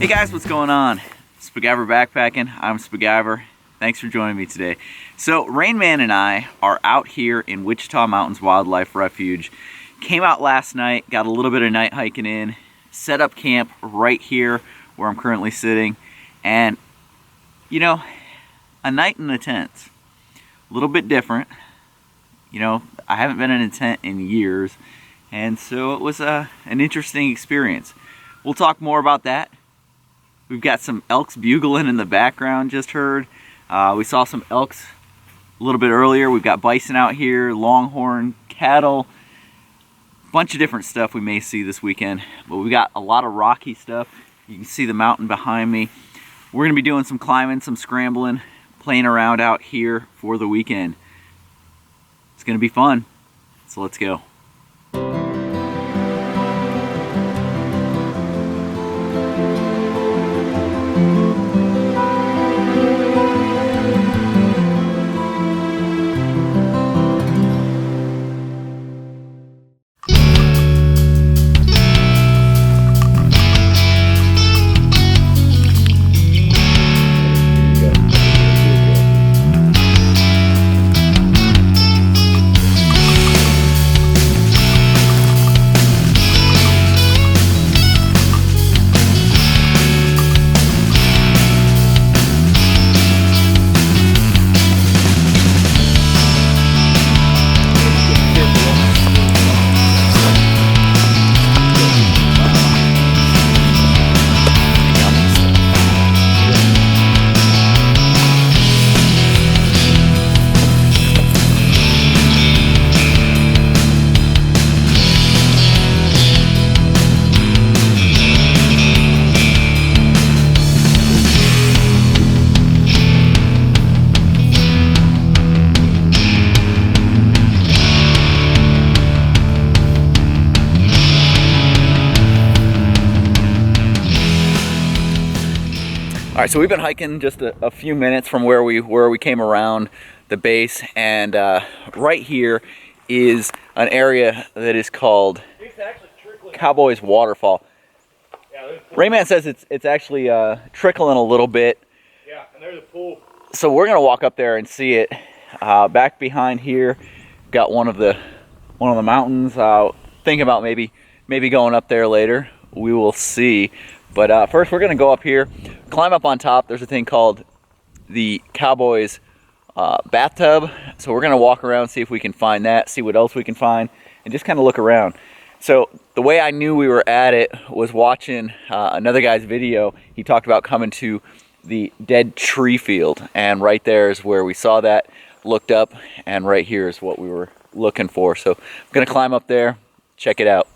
Hey guys, what's going on? Spiguyver Backpacking. I'm Spiguyver. Thanks for joining me today. So Rain Man and I are out here in Wichita Mountains Wildlife Refuge. Came out last night, got a little bit of night hiking in, set up camp right here where I'm currently sitting, and you know, a night in a tent. A little bit different. You know, I haven't been in a tent in years, and so it was an interesting experience. We'll talk more about that. We've got some elks bugling in the background, just heard. We saw some elks a little bit earlier. We've got bison out here, longhorn, cattle, bunch of different stuff we may see this weekend. But we got a lot of rocky stuff. You can see the mountain behind me. We're gonna be doing some climbing, some scrambling, playing around out here for the weekend. It's gonna be fun, so let's go. All right, so we've been hiking just a few minutes from where we came around the base, and right here is an area that is called Cowboys Waterfall. Rayman says it's actually trickling a little bit. Yeah, and there's a pool. So we're gonna walk up there and see it. Back behind here, got one of the mountains. Thinking about maybe going up there later. We will see. But first we're gonna go up here, climb up on top. There's a thing called the Cowboys bathtub. So we're gonna walk around, see if we can find that, see what else we can find, and just kind of look around. So the way I knew we were at it was watching another guy's video. He talked about coming to the dead tree field, and right there is where we saw that, looked up, and right here is what we were looking for. So I'm gonna climb up there, check it out.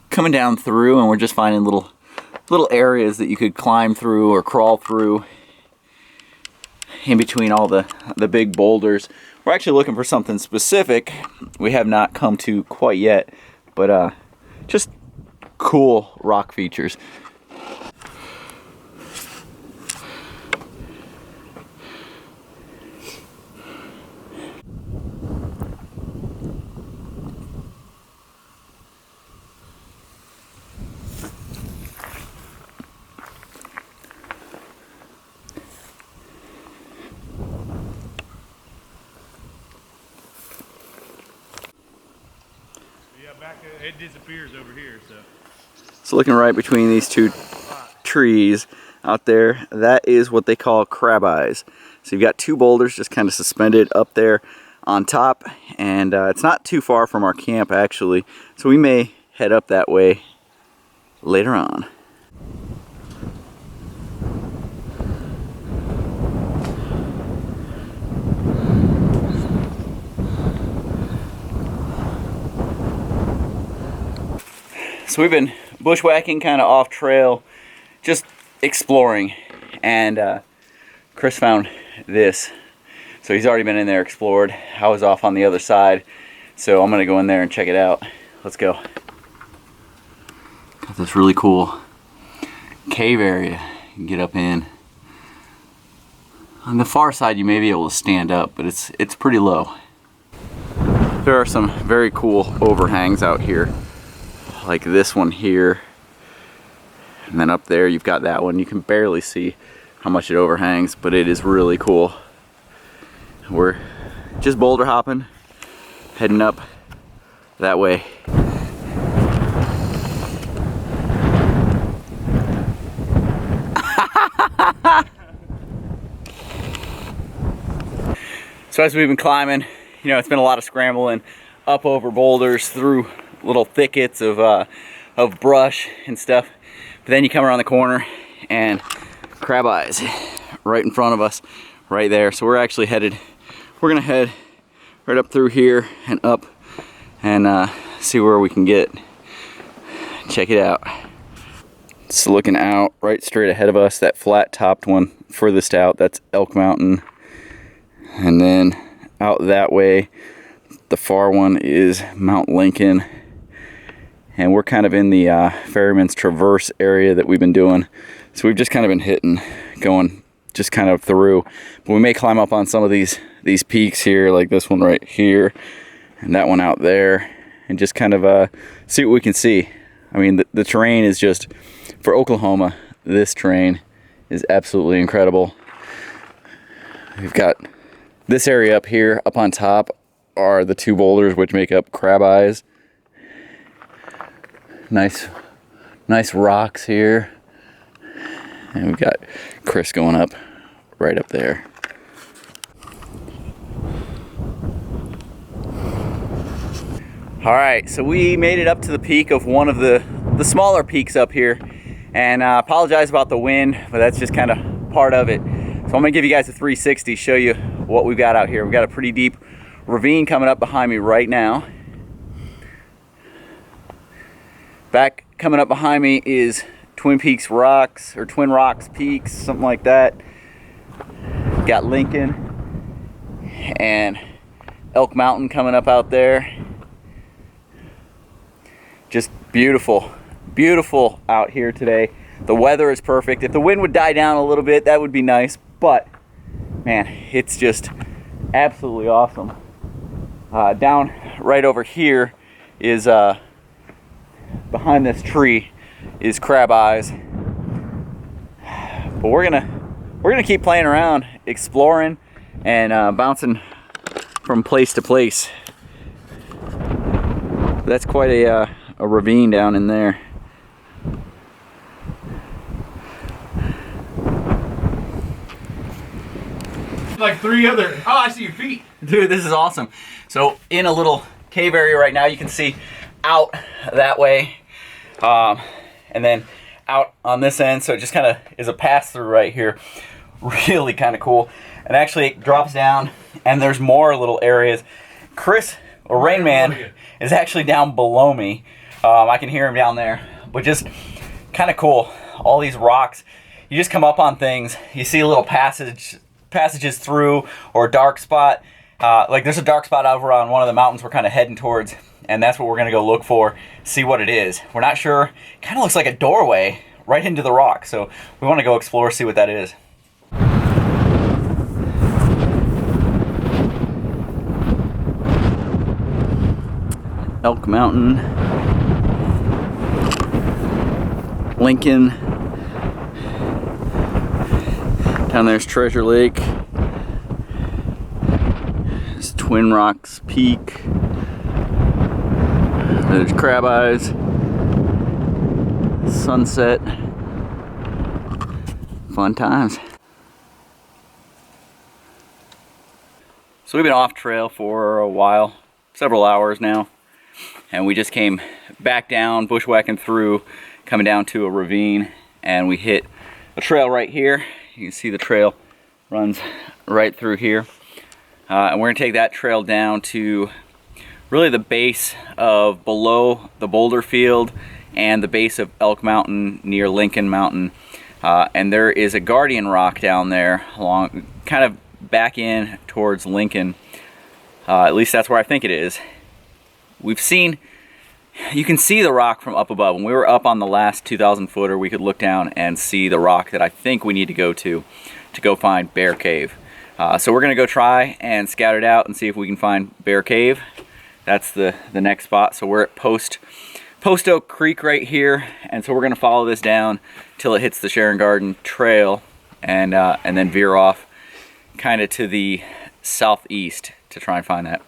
Coming down through, and we're just finding little areas that you could climb through or crawl through in between all the big boulders. We're actually looking for something specific we have not come to quite yet, but just cool rock features. back, it disappears over here. So looking right between these two trees out there, that is what they call crab eyes. So you've got two boulders just kind of suspended up there on top, and it's not too far from our camp actually, so we may head up that way later on. So we've been bushwhacking kind of off trail, just exploring, and Chris found this. So he's already been in there, explored. I was off on the other side, so I'm gonna go in there and check it out. Let's go. Got this really cool cave area you can get up in. On the far side you may be able to stand up, but it's pretty low. There are some very cool overhangs out here, like this one here, and then up there you've got that one. You can barely see how much it overhangs, but it is really cool. We're just boulder hopping, heading up that way. So as we've been climbing, you know, it's been a lot of scrambling up over boulders, through little thickets of brush and stuff. But then you come around the corner and crab eyes right in front of us, right there. So we're actually we're gonna head right up through here and up and see where we can get. Check it out. So looking out right straight ahead of us, that flat topped one furthest out, that's Elk Mountain. And then out that way, the far one is Mount Lincoln. And we're kind of in the Ferryman's Traverse area that we've been doing. So we've just kind of been hitting, going just kind of through. But we may climb up on some of these peaks here, like this one right here, and that one out there, and just kind of see what we can see. I mean, the terrain is just, for Oklahoma, this terrain is absolutely incredible. We've got this area up here, up on top, are the two boulders which make up crab eyes. Nice rocks here. And we've got Chris going up right up there. All right, so we made it up to the peak of one of the smaller peaks up here. And I apologize about the wind, but that's just kind of part of it. So I'm gonna give you guys a 360, show you what we've got out here. We've got a pretty deep ravine coming up behind me right now. Back coming up behind me is Twin Peaks Rocks, or Twin Rocks Peaks, something like that. Got Lincoln and Elk Mountain coming up out there. Just beautiful, beautiful out here today. The weather is perfect. If the wind would die down a little bit, that would be nice, but man, it's just absolutely awesome. Down right over here is behind this tree is crab eyes. But we're gonna keep playing around, exploring, and bouncing from place to place. That's quite a ravine down in there. Like three other, oh, I see your feet. Dude, this is awesome. So in a little cave area right now, you can see out that way, and then out on this end. So it just kind of is a pass through right here. Really kind of cool. And actually it drops down and there's more little areas. Chris, or Rain Man, is actually down below me. I can hear him down there, but just kind of cool. All these rocks, you just come up on things, you see a little passages through, or a dark spot. Like there's a dark spot over on one of the mountains we're kind of heading towards, and that's what we're gonna go look for, see what it is. We're not sure, kind of looks like a doorway right into the rock, so we wanna go explore, see what that is. Elk Mountain, Lincoln, down there's Treasure Lake, there's Twin Rocks Peak, There's crab eyes, sunset, fun times. So we've been off trail for a while, several hours now, and we just came back down, bushwhacking through, coming down to a ravine, and we hit a trail right here. You can see the trail runs right through here, and we're gonna take that trail down to really the base of below the boulder field and the base of Elk Mountain near Lincoln Mountain, and there is a guardian rock down there along kind of back in towards Lincoln. At least that's where I think it is. We've seen, you can see the rock from up above. When we were up on the last 2,000 footer, we could look down and see the rock that I think we need to go find Bear Cave. So we're gonna go try and scout it out and see if we can find Bear Cave. That's the next spot. So we're at Post Oak Creek right here, and so we're gonna follow this down till it hits the Charons Garden trail, and then veer off kind of to the southeast to try and find that.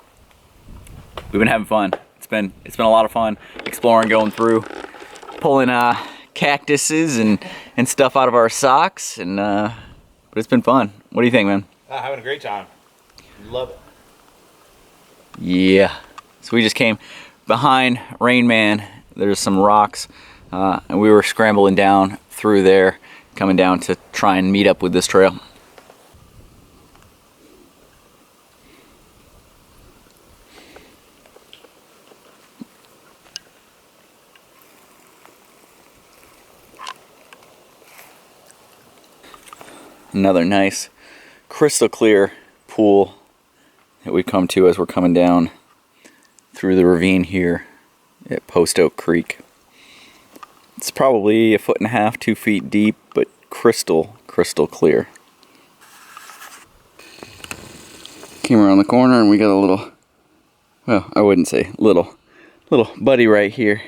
We've been having fun. It's been a lot of fun exploring, going through, pulling cactuses and stuff out of our socks, and but it's been fun. What do you think, man? Having a great time. Love it. Yeah. So we just came behind Rain Man. There's some rocks, and we were scrambling down through there, coming down to try and meet up with this trail. Another nice crystal clear pool that we come to as we're coming down through the ravine here at Post Oak Creek. It's probably 1.5 feet, 2 feet deep, but crystal clear. Came around the corner and we got a little, well, I wouldn't say little buddy right here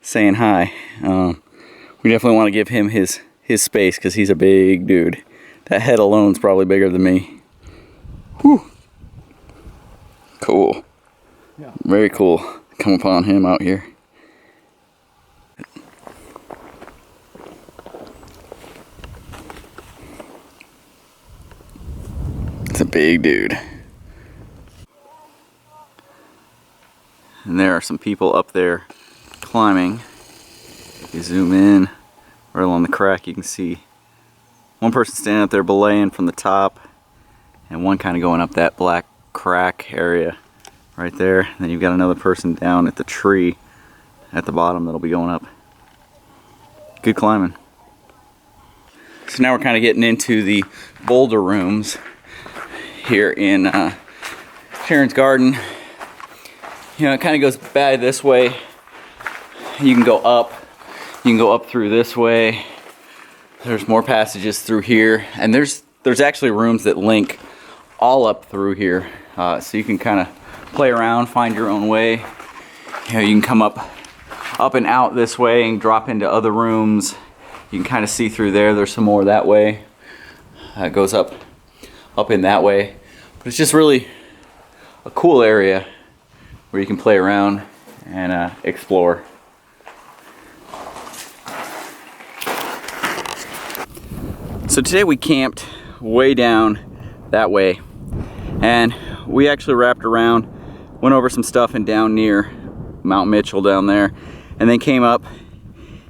saying hi. We definitely want to give him his space because he's a big dude. That head alone is probably bigger than me. Whew. Cool. Yeah. Very cool. Come upon him out here. It's a big dude. And there are some people up there climbing. If you zoom in, right along the crack, you can see one person standing up there belaying from the top, and one kind of going up that black crack area right there. And then you've got another person down at the tree at the bottom that'll be going up. Good climbing. So now we're kind of getting into the boulder rooms here in Charons Garden. You know, it kind of goes by this way. You can go up. You can go up through this way. There's more passages through here, and there's actually rooms that link all up through here, so you can kind of play around, find your own way. You know, you can come up and out this way and drop into other rooms. You can kind of see through there. There's some more that way. It goes up in that way, but it's just really a cool area where you can play around and explore. So today we camped way down that way, and we actually wrapped around, went over some stuff and down near Mount Mitchell down there, and then came up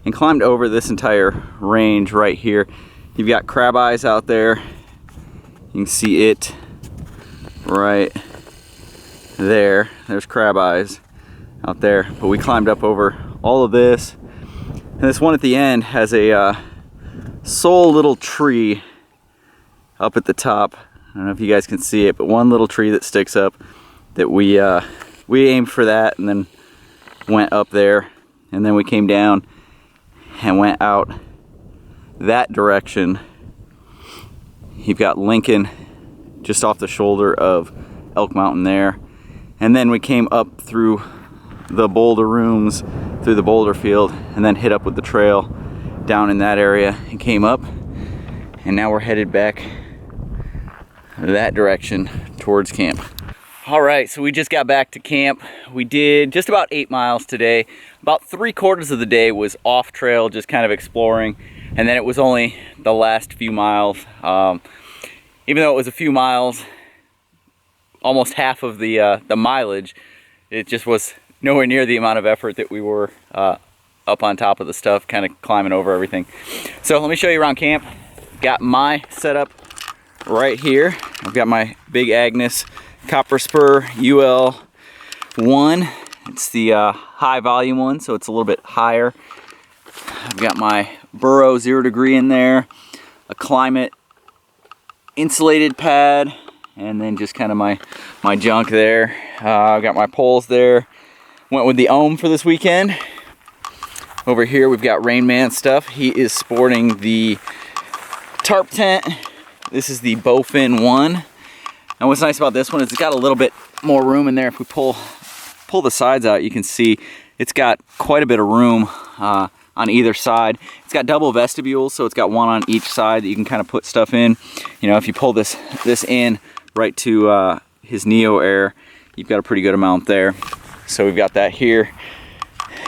and climbed over this entire range right here. You've got crab eyes out there. You can see it right there. There's crab eyes out there, but we climbed up over all of this, and this one at the end has a sole little tree up at the top. I don't know if you guys can see it, but one little tree that sticks up that we aimed for that, and then went up there, and then we came down and went out that direction. You've got Lincoln just off the shoulder of Elk Mountain there, and then we came up through the boulder rooms, through the boulder field, and then hit up with the trail down in that area and came up, and now we're headed back that direction towards camp. All right, so we just got back to camp. We did just about 8 miles today. About 3/4 of the day was off trail, just kind of exploring. And then it was only the last few miles. Even though it was a few miles, almost half of the mileage, it just was nowhere near the amount of effort that we were up on top of the stuff, kind of climbing over everything. So let me show you around camp. Got my setup right here. I've got my big Agnes Copper Spur UL1. It's the high volume one, so it's a little bit higher. I've got my Burrow 0 degree in there, a climate insulated pad, and then just kind of my junk there. I've got my poles there. Went with the Ohm for this weekend. Over here we've got Rain Man stuff. He is sporting the tarp tent. This is the Bowfin 1. And what's nice about this one is it's got a little bit more room in there. If we pull the sides out, you can see it's got quite a bit of room on either side. It's got double vestibules, so it's got one on each side that you can kind of put stuff in. You know, if you pull this in right to his Neo Air, you've got a pretty good amount there. So we've got that here.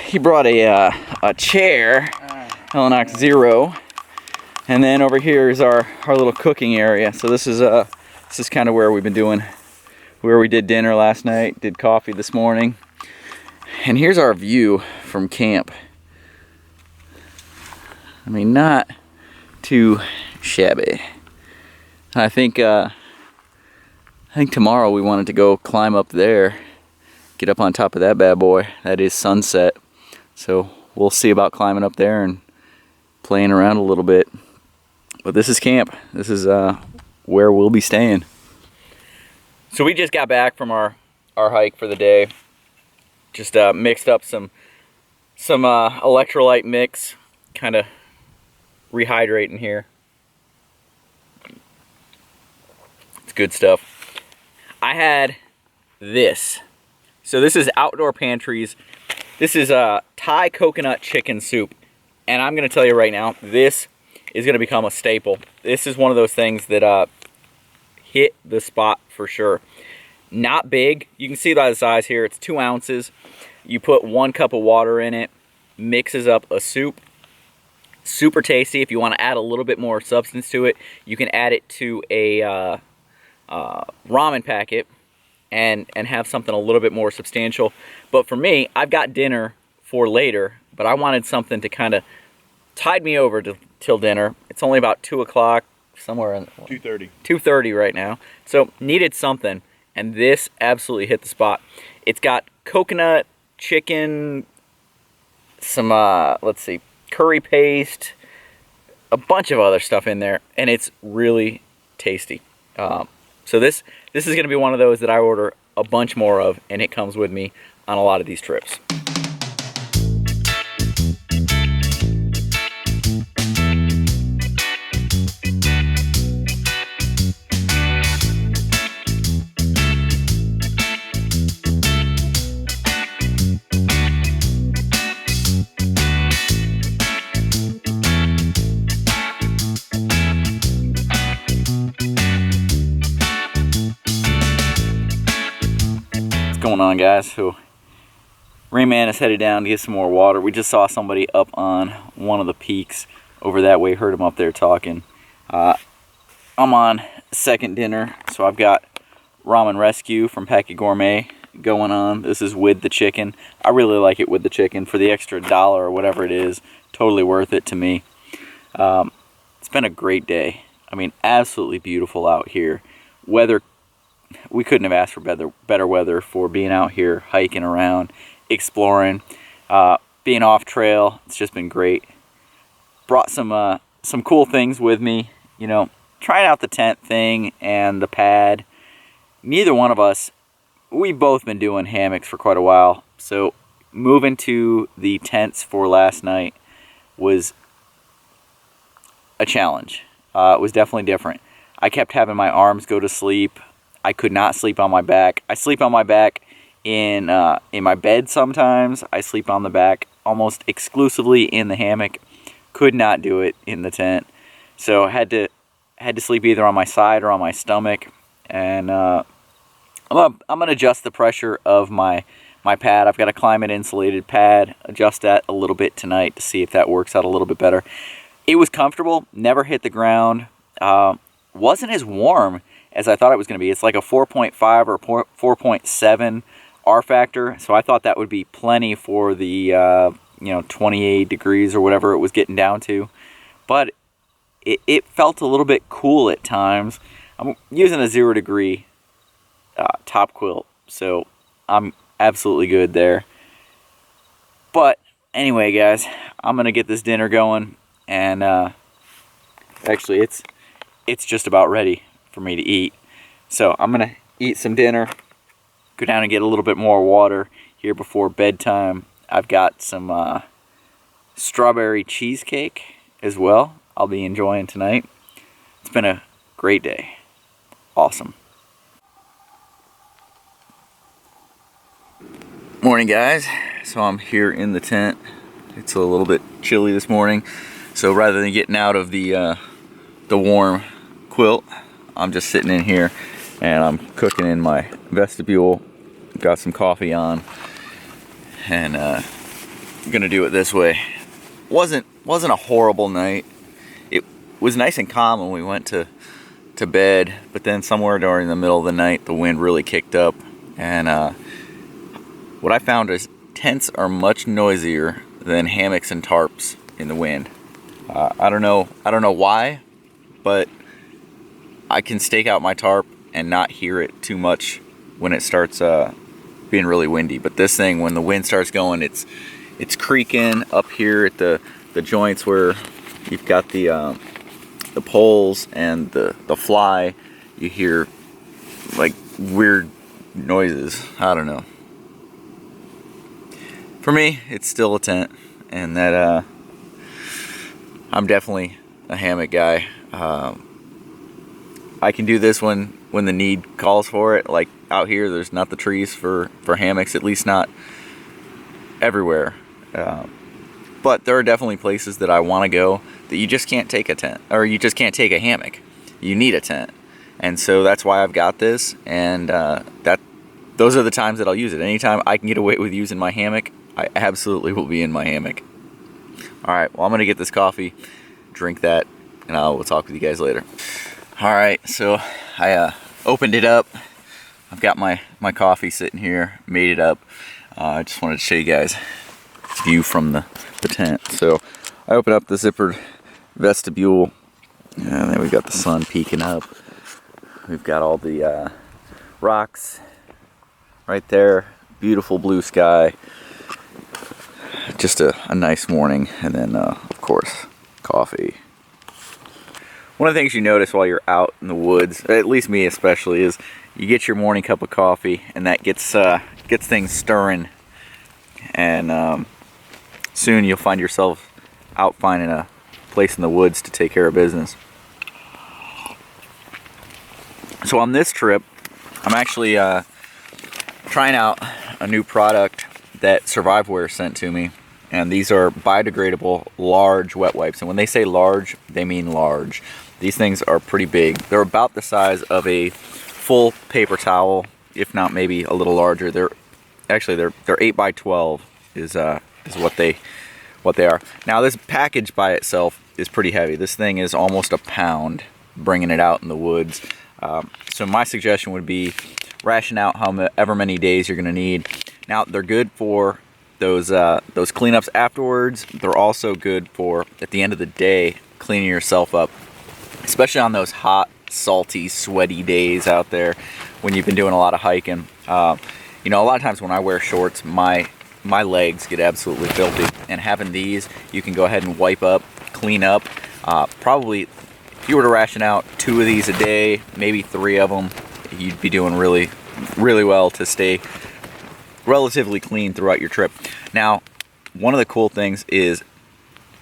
He brought a chair, Helinox 0. And then over here is our little cooking area. So this is kind of where we've been doing, where we did dinner last night, did coffee this morning. And here's our view from camp. I mean, not too shabby. I think tomorrow we wanted to go climb up there, get up on top of that bad boy. That is sunset. So we'll see about climbing up there and playing around a little bit. But this is camp. This is where we'll be staying. So we just got back from our hike for the day. Just mixed up some electrolyte mix, kind of rehydrating here. It's good stuff. I had this. So this is Outdoor Pantry's. This is Thai coconut chicken soup. And I'm going to tell you right now, this is going to become a staple. This is one of those things that hit the spot for sure. Not big. You can see by the size here, it's 2 ounces. You put 1 cup of water in it, mixes up a soup. Super tasty. If you want to add a little bit more substance to it, you can add it to a ramen packet and have something a little bit more substantial. But for me, I've got dinner for later, but I wanted something to kind of tide me over till dinner. It's only about 2 o'clock, somewhere in 2:30. 2:30 right now. So needed something, and this absolutely hit the spot. It's got coconut, chicken, some let's see, curry paste, a bunch of other stuff in there, and it's really tasty. So this is going to be one of those that I order a bunch more of, and it comes with me on a lot of these trips. Going on, guys? So Rain Man is headed down to get some more water. We just saw somebody up on one of the peaks over that way, heard him up there talking. I'm on second dinner, so I've got Ramen Rescue from Packy Gourmet going on. This is with the chicken. I really like it with the chicken for the extra $1 or whatever it is. Totally worth it to me. It's been a great day. I mean, absolutely beautiful out here. Weather, we couldn't have asked for better weather for being out here hiking around, exploring, being off trail. It's just been great. Brought some cool things with me, you know, trying out the tent thing and the pad. Neither one of us, we've both been doing hammocks for quite a while, so moving to the tents for last night was a challenge. It was definitely different. I kept having my arms go to sleep. I could not sleep on my back. I sleep on my back in my bed sometimes. I sleep on the back almost exclusively in the hammock. Could not do it in the tent. So I had to sleep either on my side or on my stomach. And I'm gonna adjust the pressure of my pad. I've got a climate insulated pad. Adjust that a little bit tonight to see if that works out a little bit better. It was comfortable, never hit the ground. Wasn't as warm as I thought it was going to be. It's like a 4.5 or 4.7 R factor, so I thought that would be plenty for the 28 degrees or whatever it was getting down to. But it felt a little bit cool at times. I'm using a 0 degree top quilt, so I'm absolutely good there. But anyway, guys, I'm gonna get this dinner going, and actually it's just about ready for me to eat. So I'm gonna eat some dinner, go down and get a little bit more water here before bedtime. I've got some strawberry cheesecake as well I'll be enjoying tonight. It's been a great day. Awesome. Morning, guys. So I'm here in the tent. It's a little bit chilly this morning, so rather than getting out of the warm quilt, I'm just sitting in here and I'm cooking in my vestibule. Got some coffee on, and gonna do it this way. Wasn't a horrible night. It was nice and calm when we went to bed, but then somewhere during the middle of the night the wind really kicked up, and what I found is tents are much noisier than hammocks and tarps in the wind. I don't know why, but I can stake out my tarp and not hear it too much when it starts being really windy. But this thing, when the wind starts going, it's creaking up here at the joints where you've got the poles and the fly. You hear like weird noises. I don't know. For me, it's still a tent, and that I'm definitely a hammock guy. I can do this when the need calls for it. Like out here, there's not the trees for hammocks, at least not everywhere. But there are definitely places that I want to go that you just can't take a tent, or you just can't take a hammock. You need a tent, and so that's why I've got this. And those are the times that I'll use it. Anytime I can get away with using my hammock, I absolutely will be in my hammock. All right, well, I'm gonna get this coffee, drink that, and we'll talk with you guys later. All right, so I opened it up. I've got my coffee sitting here, made it up. I just wanted to show you guys view from the tent. So I open up the zippered vestibule, and then we've got the sun peeking up. We've got all the rocks right there, beautiful blue sky. Just a nice morning, and then of course coffee. One of the things you notice while you're out in the woods, at least me especially, is you get your morning cup of coffee, and that gets things stirring, and soon you'll find yourself out finding a place in the woods to take care of business. So on this trip, I'm actually trying out a new product that Spiguyver sent to me, and these are biodegradable large wet wipes. And when they say large, they mean large. These things are pretty big. They're about the size of a full paper towel, if not maybe a little larger. They're 8 by 12 is what they are. Now this package by itself is pretty heavy. This thing is almost a pound, bringing it out in the woods. So my suggestion would be ration out however many days you're gonna need. Now they're good for those cleanups afterwards. They're also good for, at the end of the day, cleaning yourself up, especially on those hot, salty, sweaty days out there when you've been doing a lot of hiking. A lot of times when I wear shorts, my legs get absolutely filthy, and having these, you can go ahead and wipe up, clean up. Probably, if you were to ration out 2 of these a day, maybe 3 of them, you'd be doing really, really well to stay relatively clean throughout your trip. Now, one of the cool things is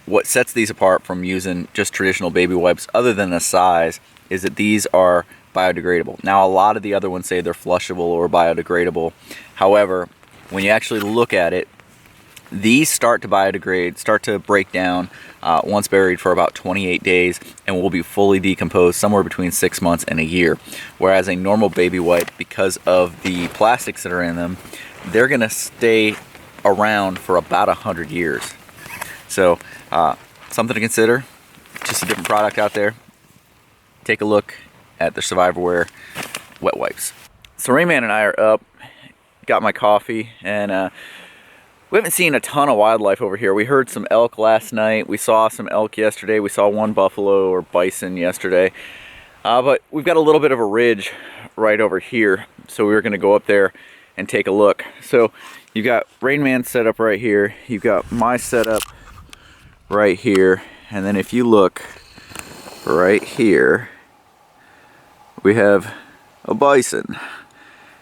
what sets these apart from using just traditional baby wipes, other than the size, is that these are biodegradable. Now, a lot of the other ones say they're flushable or biodegradable. However, when you actually look at it, These start to biodegrade, start to break down once buried for about 28 days and will be fully decomposed somewhere between 6 months and a year. Whereas a normal baby white, because of the plastics that are in them, they're gonna stay around for about 100 years. So something to consider, just a different product out there. Take a look at the Spiguyver wet wipes. So Rain Man and I are up, got my coffee, and we haven't seen a ton of wildlife over here. We heard some elk last night. We saw some elk yesterday. We saw one buffalo or bison yesterday. But we've got a little bit of a ridge right over here. So we were gonna go up there and take a look. So you've got Rain Man set up right here. You've got my setup right here. And then if you look right here, we have a bison.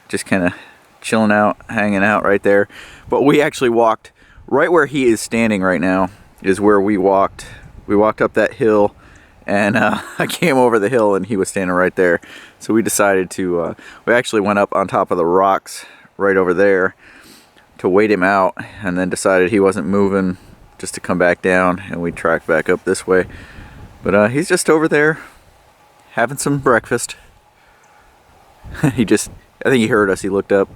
Just kind of chilling out, hanging out right there. But we actually walked right where he is standing right now is where we walked. We walked up that hill, and I came over the hill and he was standing right there. So we decided to, we actually went up on top of the rocks right over there to wait him out, and then decided he wasn't moving just to come back down, and we tracked back up this way. But he's just over there having some breakfast. I think he heard us, he looked up.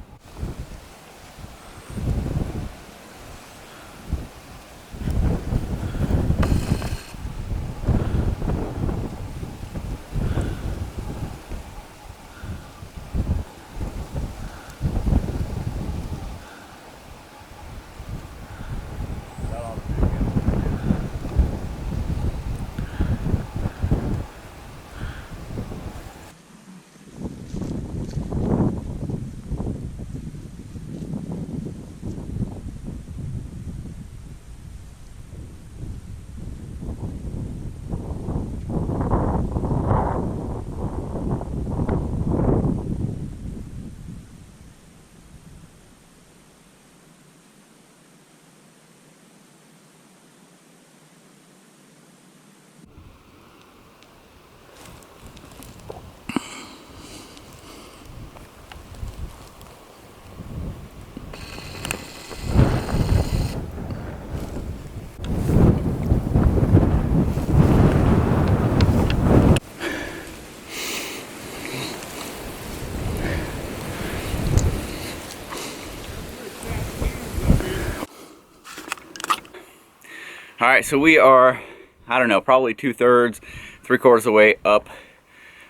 All right, so we are, I don't know, probably 2/3, 3/4 of the way up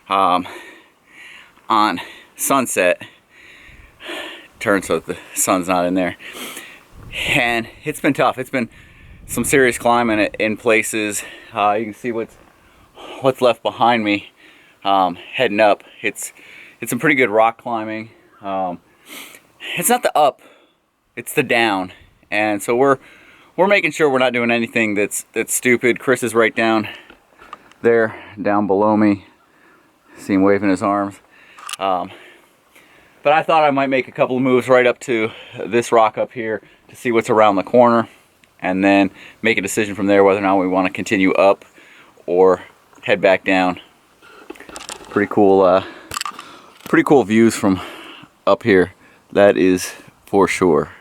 on Sunset. Turn so that the sun's not in there. And it's been tough. It's been some serious climbing in places. You can see what's left behind me heading up. It's some pretty good rock climbing. It's not the up, it's the down. And so we're making sure we're not doing anything that's stupid. Chris is right down there, down below me. See him waving his arms. But I thought I might make a couple of moves right up to this rock up here to see what's around the corner, and then make a decision from there whether or not we want to continue up or head back down. Pretty cool views from up here, that is for sure.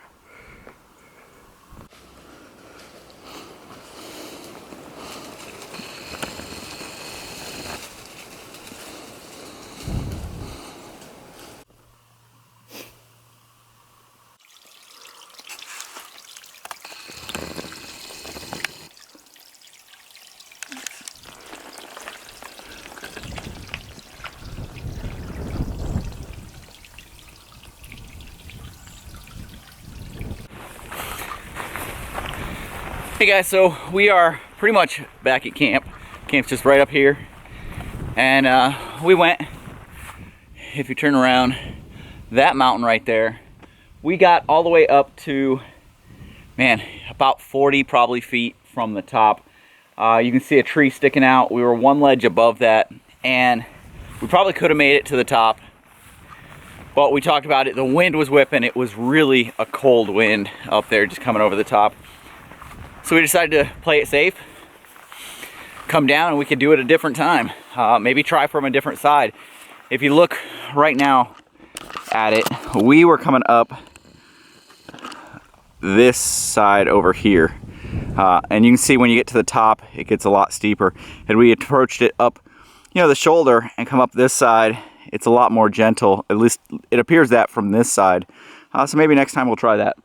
Hey guys, so we are pretty much back at camp. Camp's just right up here. And we went, if you turn around, that mountain right there, we got all the way up to, man, about 40 probably feet from the top. You can see a tree sticking out. We were one ledge above that, and we probably could have made it to the top. But we talked about it, the wind was whipping. It was really a cold wind up there just coming over the top. So we decided to play it safe, come down, and we could do it a different time. Maybe try from a different side. If you look right now at it, we were coming up this side over here. And you can see when you get to the top, it gets a lot steeper. Had we approached it up, you know, the shoulder and come up this side, it's a lot more gentle. At least it appears that from this side. So maybe next time we'll try that.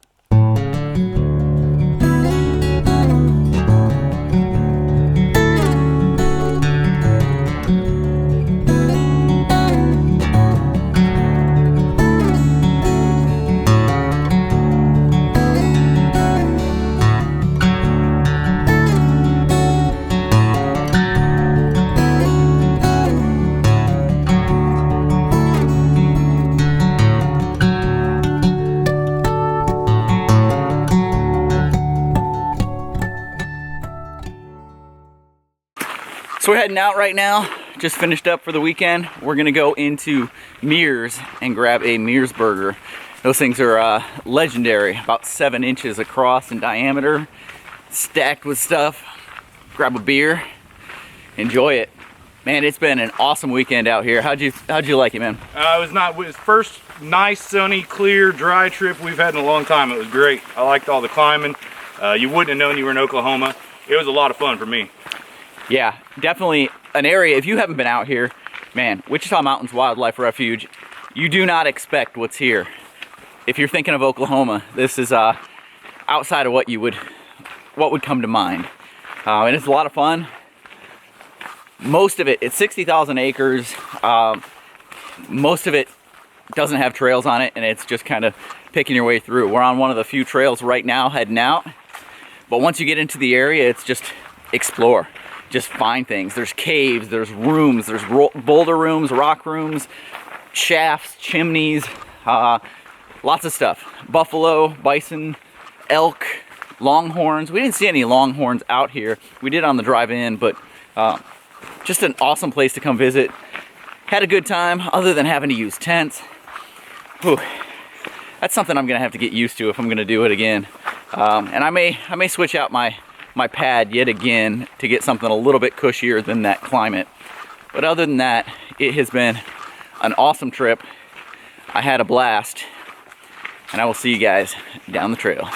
So we're heading out right now, just finished up for the weekend. We're gonna go into Mears and grab a Mears burger. Those things are legendary, about 7 inches across in diameter, stacked with stuff. Grab a beer, enjoy it. Man, it's been an awesome weekend out here. How'd you like it, man? It was first nice, sunny, clear, dry trip we've had in a long time. It was great. I liked all the climbing. You wouldn't have known you were in Oklahoma. It was a lot of fun for me. Yeah, definitely an area, if you haven't been out here, man, Wichita Mountains Wildlife Refuge, you do not expect what's here. If you're thinking of Oklahoma, this is outside of what would come to mind. And it's a lot of fun. Most of it's 60,000 acres. Most of it doesn't have trails on it, and it's just kind of picking your way through. We're on one of the few trails right now heading out. But once you get into the area, it's just explore. Just find things. There's caves, there's rooms, there's boulder rooms, rock rooms, shafts, chimneys, lots of stuff. Buffalo, bison, elk, longhorns. We didn't see any longhorns out here. We did on the drive in, but just an awesome place to come visit. Had a good time other than having to use tents. Whew. That's something I'm gonna have to get used to if I'm gonna do it again. And I may switch out my pad yet again to get something a little bit cushier than that climate. But other than that, it has been an awesome trip. I had a blast, and I will see you guys down the trail.